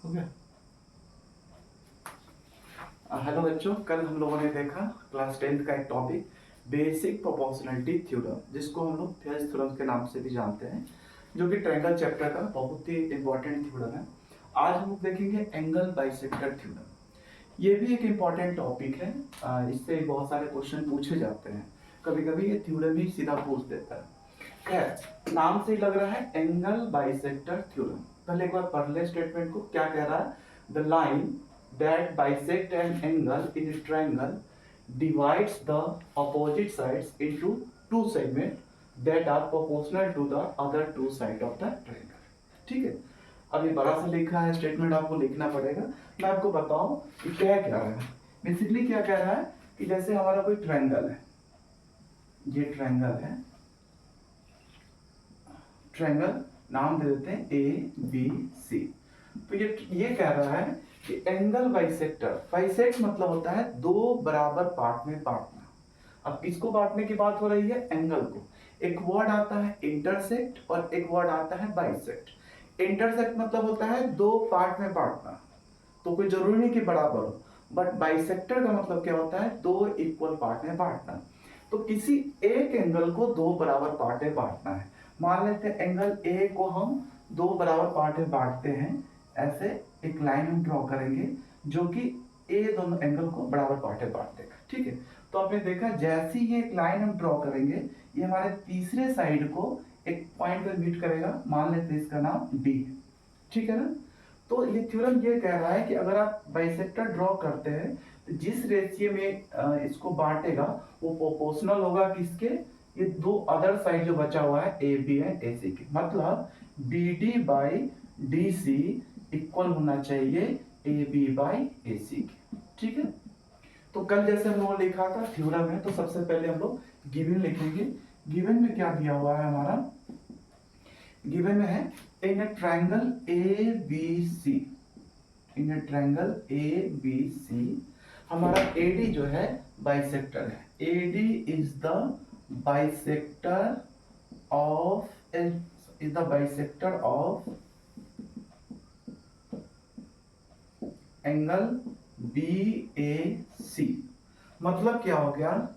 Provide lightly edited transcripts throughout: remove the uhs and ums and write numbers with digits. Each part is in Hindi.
हो गया। हेलो बच्चों, कल हम लोगों ने देखा क्लास 10th का एक टॉपिक बेसिक प्रोपोर्शनलिटी थ्योरम, जिसको हम लोग थेल्स थ्योरम के नाम से भी जानते हैं, जो कि ट्रायंगल चैप्टर का बहुत ही इंपॉर्टेंट थ्योरम है। आज हम लोग देखेंगे एंगल बाइसेक्टर थ्योरम। ये भी एक इम्पॉर्टेंट टॉपिक है। इससे बहुत सारे क्वेश्चन पूछे जाते हैं। कभी कभी ये थ्योरम ही सीधा पूछ देता है। खैर, नाम से ही लग रहा है एंगल बाइसेक्टर थ्योरम। पहले एक बार पढ़ ले स्टेटमेंट को, क्या कह रहा है। The line that bisect an angle in a triangle divides the opposite sides into two segments that are proportional to the other two sides of the triangle। ठीक है, अब ये बड़ा सा लिखा है स्टेटमेंट, आपको लिखना पड़ेगा। मैं आपको बताऊं कि क्या कह रहा है। बेसिकली क्या कह रहा है कि जैसे हमारा कोई ट्रायंगल है, ये ट्रायंगल है, ट्रायंगल नाम दे देते हैं ए बी सी। तो ये कह रहा है कि एंगल बाइसेक्टर, बाइसेक्ट मतलब होता है दो बराबर पार्ट में बांटना। अब किसको बांटने की बात हो रही है? एंगल को। एक वर्ड आता है इंटरसेक्ट और एक वर्ड आता है बाइसेक्ट। इंटरसेक्ट मतलब होता है दो पार्ट में बांटना, तो कोई जरूरी नहीं कि बराबर हो। बट बाइसेक्टर का मतलब क्या होता है? दो इक्वल पार्ट में बांटना। तो किसी एक एंगल को दो बराबर पार्ट में बांटना है। मान लेते हैं एंगल ए को हम दो बराबर पार्ट में बांटते हैं। ऐसे एक लाइन हम ड्रॉ करेंगे जो कि ए दोनों एंगल को बराबर पार्ट में बांट देगा। ठीक है, तो आपने देखा जैसे ही ये एक लाइन हम ड्रॉ करेंगे, ये हमारे तीसरे साइड को एक पॉइंट पर मीट करेगा। मान लेते हैं इसका नाम डी। ठीक है ना। तो ये थ्योरम ये कह रहा है कि अगर आप बाइसेक्टर ड्रॉ करते हैं तो जिस रेशियो में इसको बांटेगा वो प्रोपोर्शनल होगा किसके? ये दो अदर साइड जो बचा हुआ है A B and A C के। मतलब B D by D C equal होना चाहिए A B by A C के। ठीक है, तो कल जैसे हम लोगों ने लिखा था थ्योरम है, तो सबसे पहले हम लोग गिवन लिखेंगे। गिवन में क्या दिया हुआ है हमारा? गिवन में है in a triangle A B C, in a triangle A B C हमारा एडी जो है बाइसेक्टर है। AD is the bisector of angle B A C. मतलब क्या हो गया?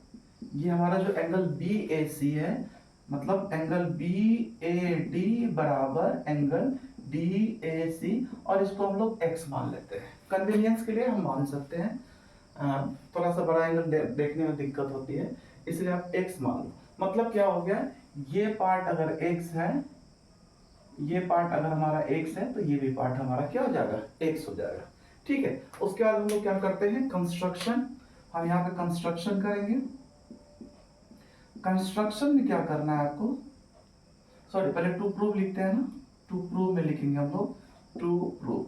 ये हमारा जो एंगल बी ए सी है, मतलब एंगल बी ए डी बराबर एंगल डी ए सी, और इसको हम लोग एक्स मान लेते हैं। कन्वीनियंस के लिए हम मान सकते हैं, थोड़ा सा बड़ा एंगल देखने में दिक्कत होती है, इसलिए आप एक्स मान लो। मतलब क्या हो गया? ये पार्ट अगर एक्स है, ये पार्ट अगर हमारा x है, तो ये भी पार्ट हमारा क्या हो जाएगा? x हो जाएगा। ठीक है, उसके बाद हम लोग क्या करते हैं? कंस्ट्रक्शन। हम यहाँ पे कंस्ट्रक्शन करेंगे। कंस्ट्रक्शन में क्या करना है आपको? सॉरी, पहले टू प्रूव लिखते हैं ना। टू प्रूव में लिखेंगे हम लोग टू प्रूव।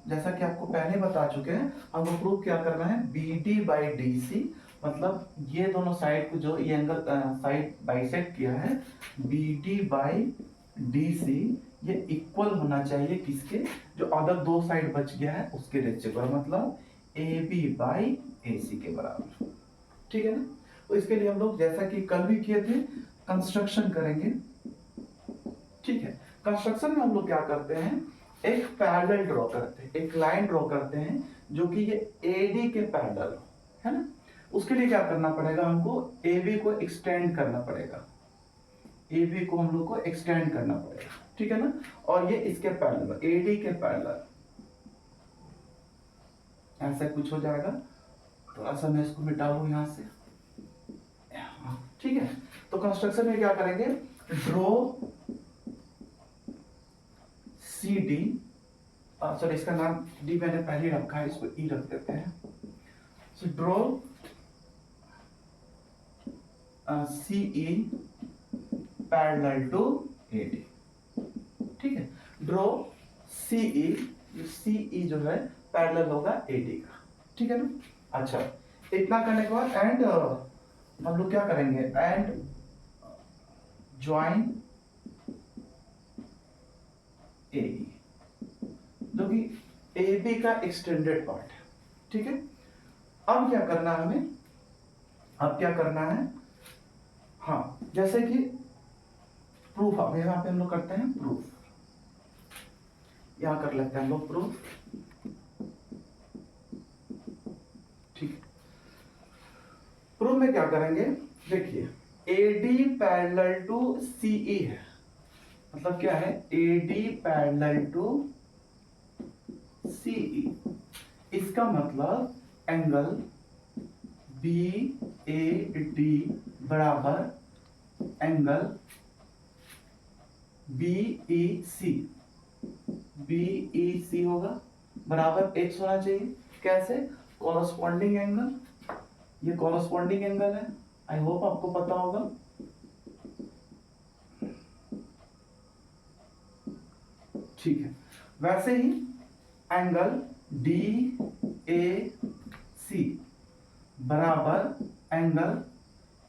जैसा कि आपको पहले बता चुके हैं, हमको प्रूव क्या करना है? B D by D C, मतलब ये दोनों साइड को जो ये एंगल साइड बाइसेक्ट किया है, B D by D C, ये इक्वल होना चाहिए किसके? जो अदर दो साइड बच गया है उसके रेशियो पर, मतलब A B by A C के बराबर। ठीक है ना। तो इसके लिए हम लोग जैसा कि कल भी किए थे, कंस्ट्रक्शन करेंगे। ठीक है, कंस्ट्रक्शन में हम लोग क्या करते हैं? एक पैरेलल ड्रॉ करते हैं, एक लाइन ड्रॉ करते हैं जो कि ये एडी के पैरेलल है ना। उसके लिए क्या करना पड़ेगा? हमको AB को एक्सटेंड करना पड़ेगा। AB को हम लोग को एक्सटेंड करना पड़ेगा। ठीक है ना। और ये इसके पैरेलल, AD के पैरेलल ऐसा कुछ हो जाएगा। थोड़ा सा मैं इसको मिटा लूं यहां से। ठीक है, तो कंस्ट्रक्शन में क्या करेंगे? ड्रॉ सी डी, सॉरी इसका नाम डी मैंने पहले रखा है, इसको ई रख देते हैं। So draw CE parallel to AD। ठीक है, ड्रॉ CE, CE जो है पैरेलल होगा AD का। ठीक है ना। अच्छा, इतना करने के बाद एंड हम लोग क्या करेंगे? एंड ज्वाइन AE, जो कि AB का एक्सटेंडेड पार्ट है। ठीक है, अब क्या करना है हमें? अब क्या करना है? हाँ, जैसे कि प्रूफ, अब यहाँ पे हम लोग करते हैं प्रूफ। यहां कर लेते हैं हम लोग प्रूफ। ठीक, प्रूफ में क्या करेंगे, देखिए AD पैरेलल टू CE है, मतलब क्या है, AD पैरेलल टू CE, इसका मतलब एंगल BAD बराबर एंगल BEC होगा, बराबर x होना चाहिए। कैसे, कॉरस्पॉन्डिंग एंगल, ये कॉरस्पॉन्डिंग एंगल है, आई होप आपको पता होगा। ठीक है, वैसे ही एंगल DAC बराबर एंगल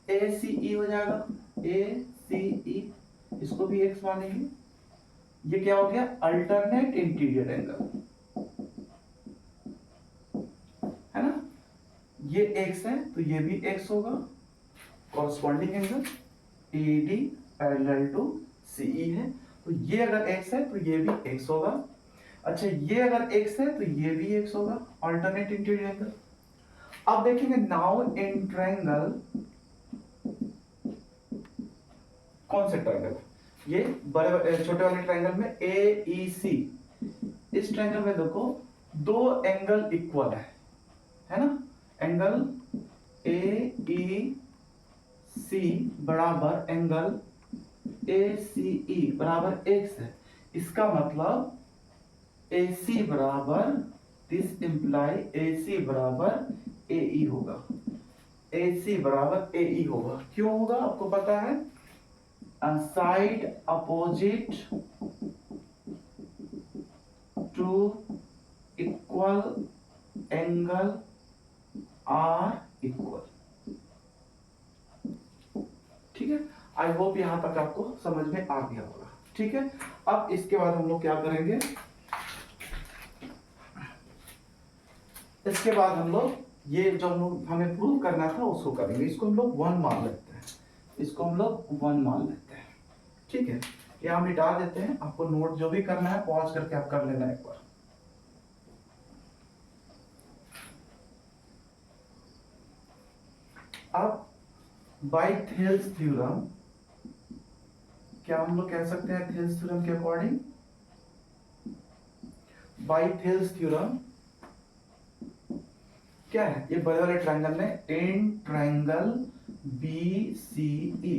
ACE हो जाएगा, ACE, इसको भी x मानेंगे। ये क्या हो गया, अल्टरनेट इंटीरियर एंगल, है ना, ये x है तो ये भी x होगा, corresponding angle AD parallel to CE है, तो ये अगर x है तो ये भी x होगा। अच्छा, ये अगर x है तो ये भी x होगा, अल्टरनेट इंटीरियर एंगल। अब देखेंगे नाउ इन ट्रायंगल, कौन से ट्रायंगल, ये बड़े छोटे वाले ट्रायंगल में AEC, इस ट्रायंगल में देखो दो एंगल इक्वल है ना, एंगल AEC बराबर एंगल ACE बराबर x है, इसका मतलब AC बराबर, दिस इंप्लाई AC बराबर AE होगा, AC बराबर AE होगा। क्यों होगा, आपको पता है, side opposite to equal angle are equal. ठीक है, आई होप यहां तक आपको समझ में आ गया होगा। ठीक है, अब इसके बाद हम लोग क्या करेंगे, इसके बाद हम लोग ये जो हमें प्रूव करना था उसको करेंगे। इसको हम लोग 1 मान लेते हैं, इसको हम लोग 1 मान लेते हैं। ठीक है, ये हम मिटा देते हैं, आपको नोट जो भी करना है पॉज करके आप कर लेना एक बार। अब बाय थेल्स थ्योरम, क्या हम लोग कह सकते हैं थेल्स थ्योरम के अकॉर्डिंग, बाय थेल्स थ्योरम क्या है, ये बड़े वाले ट्रायंगल में इन ट्रायंगल BCE,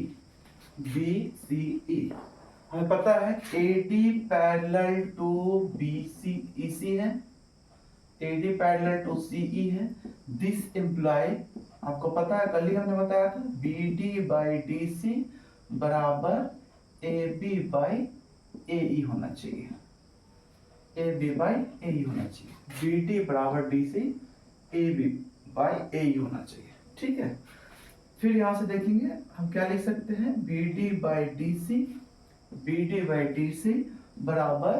हमें पता है AD पैरेलल टू BCEC है, AD पैरेलल टू CE है, दिस इंप्लाई, आपको पता है कल ही हमने बताया था, BD बाई DC बराबर AB बाई AE होना चाहिए, AB बाई AE होना चाहिए, BD बराबर DC AB बाई AE होना चाहिए। ठीक है, फिर यहां से देखेंगे हम क्या लिख सकते हैं, BD बाई DC बराबर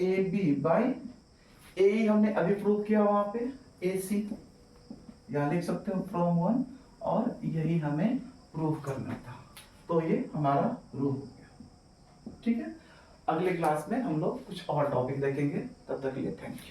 AB बाई AE, हमने अभी प्रूव किया वहां पे AC, यहां लिख सकते हो फ्रॉम 1, और यही हमें प्रूव करना था, तो ये हमारा प्रूव हो गया। ठीक है, अगले क्लास में हम लोग कुछ और टॉपिक देखेंगे, तब तक के लिए थैंक यू।